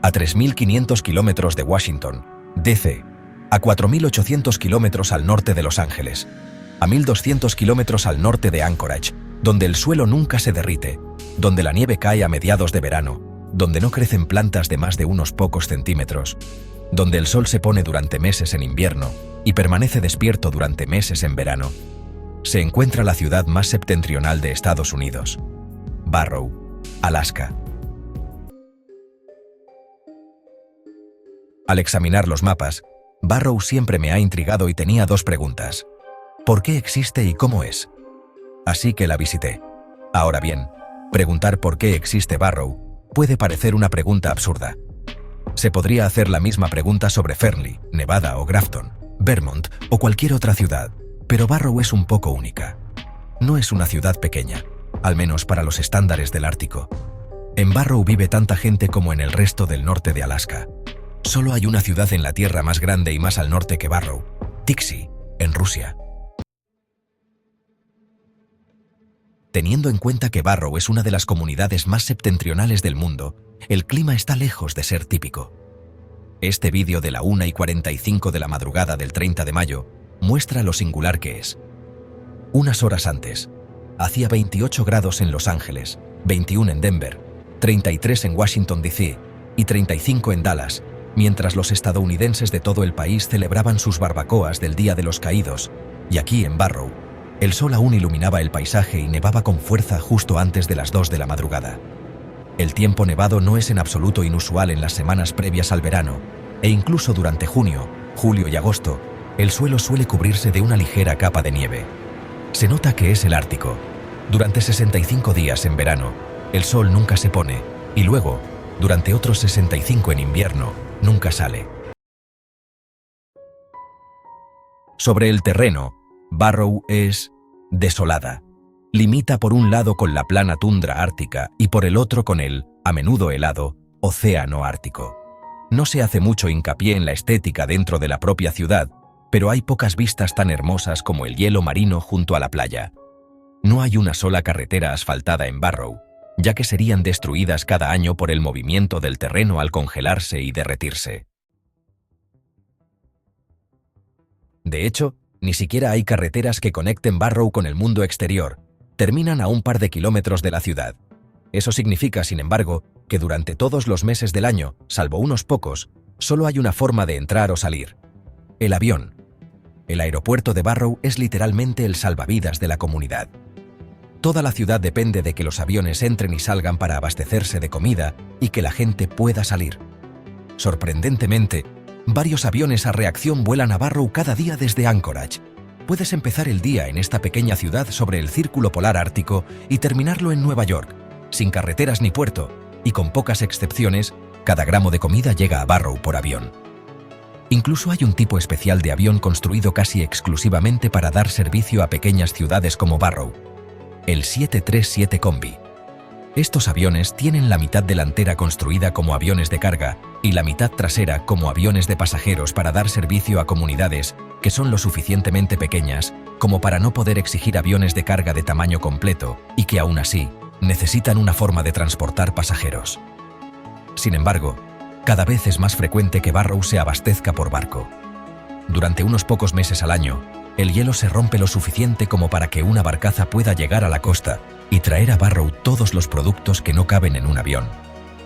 a 3.500 kilómetros de Washington, D.C., a 4.800 kilómetros al norte de Los Ángeles, a 1.200 kilómetros al norte de Anchorage, donde el suelo nunca se derrite, donde la nieve cae a mediados de verano, donde no crecen plantas de más de unos pocos centímetros, donde el sol se pone durante meses en invierno y permanece despierto durante meses en verano, se encuentra la ciudad más septentrional de Estados Unidos, Barrow, Alaska. Al examinar los mapas, Barrow siempre me ha intrigado y tenía dos preguntas. ¿Por qué existe y cómo es? Así que la visité. Ahora bien, preguntar por qué existe Barrow puede parecer una pregunta absurda. Se podría hacer la misma pregunta sobre Fernley, Nevada o Grafton, Vermont o cualquier otra ciudad, pero Barrow es un poco única. No es una ciudad pequeña, al menos para los estándares del Ártico. En Barrow vive tanta gente como en el resto del norte de Alaska. Solo hay una ciudad en la Tierra más grande y más al norte que Barrow, Tixi, en Rusia. Teniendo en cuenta que Barrow es una de las comunidades más septentrionales del mundo, el clima está lejos de ser típico. Este vídeo de la 1:45 de la madrugada del 30 de mayo muestra lo singular que es. Unas horas antes, hacía 28 grados en Los Ángeles, 21 en Denver, 33 en Washington, D.C. y 35 en Dallas, mientras los estadounidenses de todo el país celebraban sus barbacoas del Día de los Caídos, y aquí en Barrow, el sol aún iluminaba el paisaje y nevaba con fuerza justo antes de las 2 de la madrugada. El tiempo nevado no es en absoluto inusual en las semanas previas al verano, e incluso durante junio, julio y agosto, el suelo suele cubrirse de una ligera capa de nieve. Se nota que es el Ártico. Durante 65 días en verano, el sol nunca se pone, y luego, durante otros 65 en invierno, nunca sale. Sobre el terreno, Barrow es desolada. Limita por un lado con la plana tundra ártica y por el otro con el, a menudo helado, océano Ártico. No se hace mucho hincapié en la estética dentro de la propia ciudad, pero hay pocas vistas tan hermosas como el hielo marino junto a la playa. No hay una sola carretera asfaltada en Barrow, ya que serían destruidas cada año por el movimiento del terreno al congelarse y derretirse. De hecho, ni siquiera hay carreteras que conecten Barrow con el mundo exterior. Terminan a un par de kilómetros de la ciudad. Eso significa, sin embargo, que durante todos los meses del año, salvo unos pocos, solo hay una forma de entrar o salir: el avión. El aeropuerto de Barrow es literalmente el salvavidas de la comunidad. Toda la ciudad depende de que los aviones entren y salgan para abastecerse de comida y que la gente pueda salir. Sorprendentemente, varios aviones a reacción vuelan a Barrow cada día desde Anchorage. Puedes empezar el día en esta pequeña ciudad sobre el Círculo Polar Ártico y terminarlo en Nueva York, sin carreteras ni puerto, y con pocas excepciones, cada gramo de comida llega a Barrow por avión. Incluso hay un tipo especial de avión construido casi exclusivamente para dar servicio a pequeñas ciudades como Barrow: el 737 Combi. Estos aviones tienen la mitad delantera construida como aviones de carga y la mitad trasera como aviones de pasajeros para dar servicio a comunidades que son lo suficientemente pequeñas como para no poder exigir aviones de carga de tamaño completo y que aún así necesitan una forma de transportar pasajeros. Sin embargo, cada vez es más frecuente que Barrow se abastezca por barco. Durante unos pocos meses al año, el hielo se rompe lo suficiente como para que una barcaza pueda llegar a la costa y traer a Barrow todos los productos que no caben en un avión.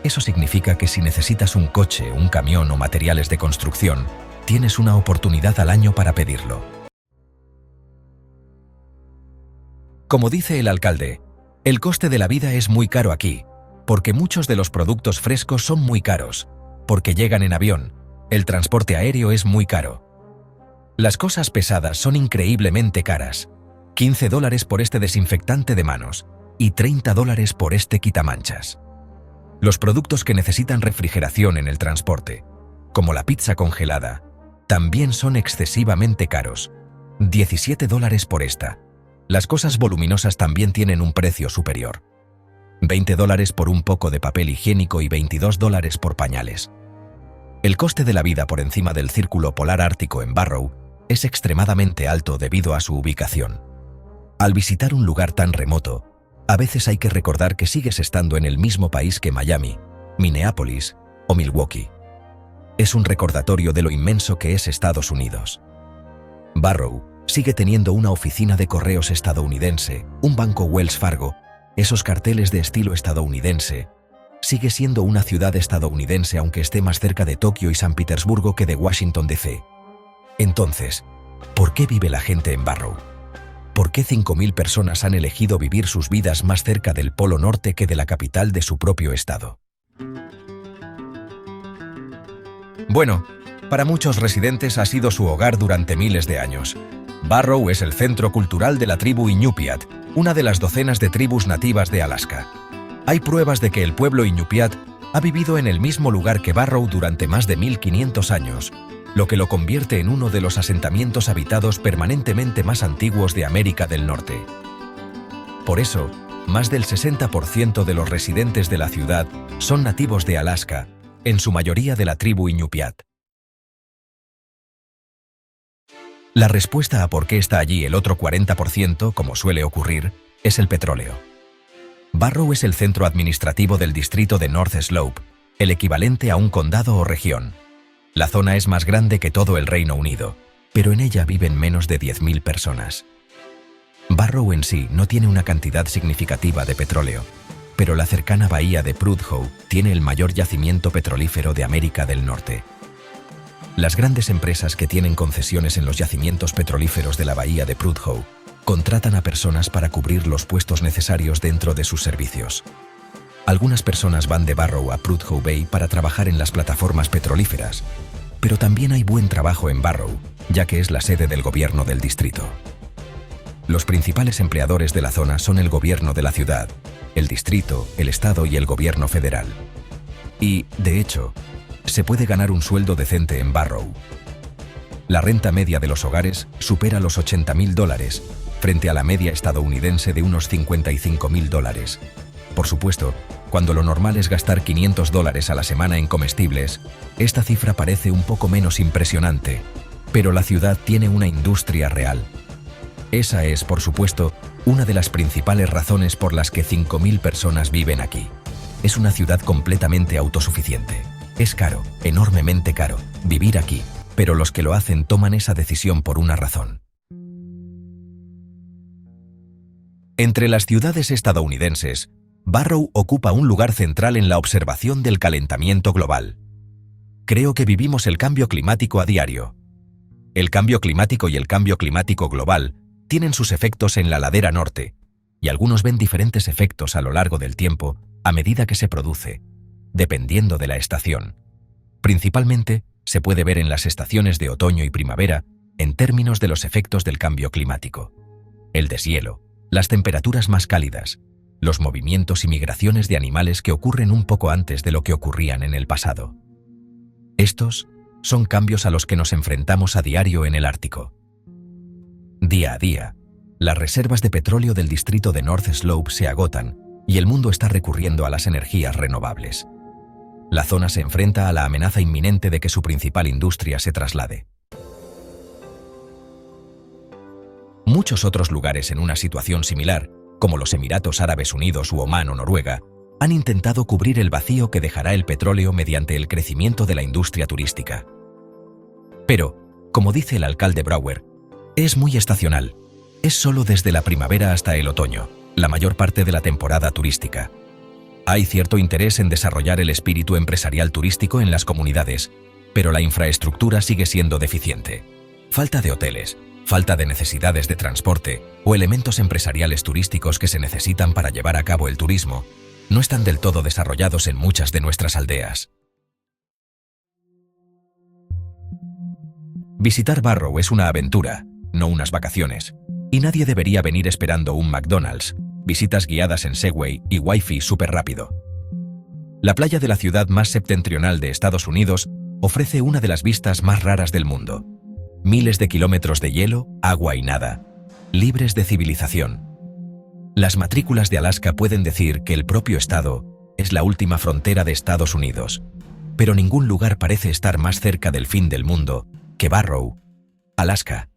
Eso significa que si necesitas un coche, un camión o materiales de construcción, tienes una oportunidad al año para pedirlo. Como dice el alcalde, el coste de la vida es muy caro aquí, porque muchos de los productos frescos son muy caros, porque llegan en avión, el transporte aéreo es muy caro. Las cosas pesadas son increíblemente caras: $15 por este desinfectante de manos y $30 por este quitamanchas. Los productos que necesitan refrigeración en el transporte, como la pizza congelada, también son excesivamente caros: $17 por esta. Las cosas voluminosas también tienen un precio superior: $20 por un poco de papel higiénico y $22 por pañales. El coste de la vida por encima del Círculo Polar Ártico en Barrow es extremadamente alto debido a su ubicación. Al visitar un lugar tan remoto, a veces hay que recordar que sigues estando en el mismo país que Miami, Minneapolis, o Milwaukee. Es un recordatorio de lo inmenso que es Estados Unidos. Barrow sigue teniendo una oficina de correos estadounidense, un banco Wells Fargo, esos carteles de estilo estadounidense. Sigue siendo una ciudad estadounidense aunque esté más cerca de Tokio y San Petersburgo que de Washington D.C. Entonces, ¿por qué vive la gente en Barrow? ¿Por qué 5.000 personas han elegido vivir sus vidas más cerca del Polo Norte que de la capital de su propio estado? Bueno, para muchos residentes ha sido su hogar durante miles de años. Barrow es el centro cultural de la tribu Iñupiat, una de las docenas de tribus nativas de Alaska. Hay pruebas de que el pueblo Iñupiat ha vivido en el mismo lugar que Barrow durante más de 1.500 años, lo que lo convierte en uno de los asentamientos habitados permanentemente más antiguos de América del Norte. Por eso, más del 60% de los residentes de la ciudad son nativos de Alaska, en su mayoría de la tribu Iñupiat. La respuesta a por qué está allí el otro 40%, como suele ocurrir, es el petróleo. Barrow es el centro administrativo del distrito de North Slope, el equivalente a un condado o región. La zona es más grande que todo el Reino Unido, pero en ella viven menos de 10.000 personas. Barrow en sí no tiene una cantidad significativa de petróleo, pero la cercana bahía de Prudhoe tiene el mayor yacimiento petrolífero de América del Norte. Las grandes empresas que tienen concesiones en los yacimientos petrolíferos de la bahía de Prudhoe contratan a personas para cubrir los puestos necesarios dentro de sus servicios. Algunas personas van de Barrow a Prudhoe Bay para trabajar en las plataformas petrolíferas, pero también hay buen trabajo en Barrow, ya que es la sede del gobierno del distrito. Los principales empleadores de la zona son el gobierno de la ciudad, el distrito, el estado y el gobierno federal. Y, de hecho, se puede ganar un sueldo decente en Barrow. La renta media de los hogares supera los $80.000, frente a la media estadounidense de unos $55.000. Por supuesto, cuando lo normal es gastar $500 a la semana en comestibles, esta cifra parece un poco menos impresionante, pero la ciudad tiene una industria real. Esa es, por supuesto, una de las principales razones por las que 5.000 personas viven aquí. Es una ciudad completamente autosuficiente. Es caro, enormemente caro, vivir aquí, pero los que lo hacen toman esa decisión por una razón. Entre las ciudades estadounidenses, Barrow ocupa un lugar central en la observación del calentamiento global. Creo que vivimos el cambio climático a diario. El cambio climático y el cambio climático global tienen sus efectos en la ladera norte, y algunos ven diferentes efectos a lo largo del tiempo a medida que se produce, dependiendo de la estación. Principalmente, se puede ver en las estaciones de otoño y primavera en términos de los efectos del cambio climático. El deshielo, las temperaturas más cálidas, los movimientos y migraciones de animales que ocurren un poco antes de lo que ocurrían en el pasado. Estos son cambios a los que nos enfrentamos a diario en el Ártico. Día a día, las reservas de petróleo del distrito de North Slope se agotan y el mundo está recurriendo a las energías renovables. La zona se enfrenta a la amenaza inminente de que su principal industria se traslade. Muchos otros lugares en una situación similar, como los Emiratos Árabes Unidos u Omán o Noruega, han intentado cubrir el vacío que dejará el petróleo mediante el crecimiento de la industria turística. Pero, como dice el alcalde Brower, es muy estacional. Es solo desde la primavera hasta el otoño, la mayor parte de la temporada turística. Hay cierto interés en desarrollar el espíritu empresarial turístico en las comunidades, pero la infraestructura sigue siendo deficiente. Falta de hoteles, falta de necesidades de transporte o elementos empresariales turísticos que se necesitan para llevar a cabo el turismo no están del todo desarrollados en muchas de nuestras aldeas. Visitar Barrow es una aventura, no unas vacaciones, y nadie debería venir esperando un McDonald's, visitas guiadas en Segway y Wi-Fi súper rápido. La playa de la ciudad más septentrional de Estados Unidos ofrece una de las vistas más raras del mundo. Miles de kilómetros de hielo, agua y nada, libres de civilización. Las matrículas de Alaska pueden decir que el propio estado es la última frontera de Estados Unidos, pero ningún lugar parece estar más cerca del fin del mundo que Barrow, Alaska.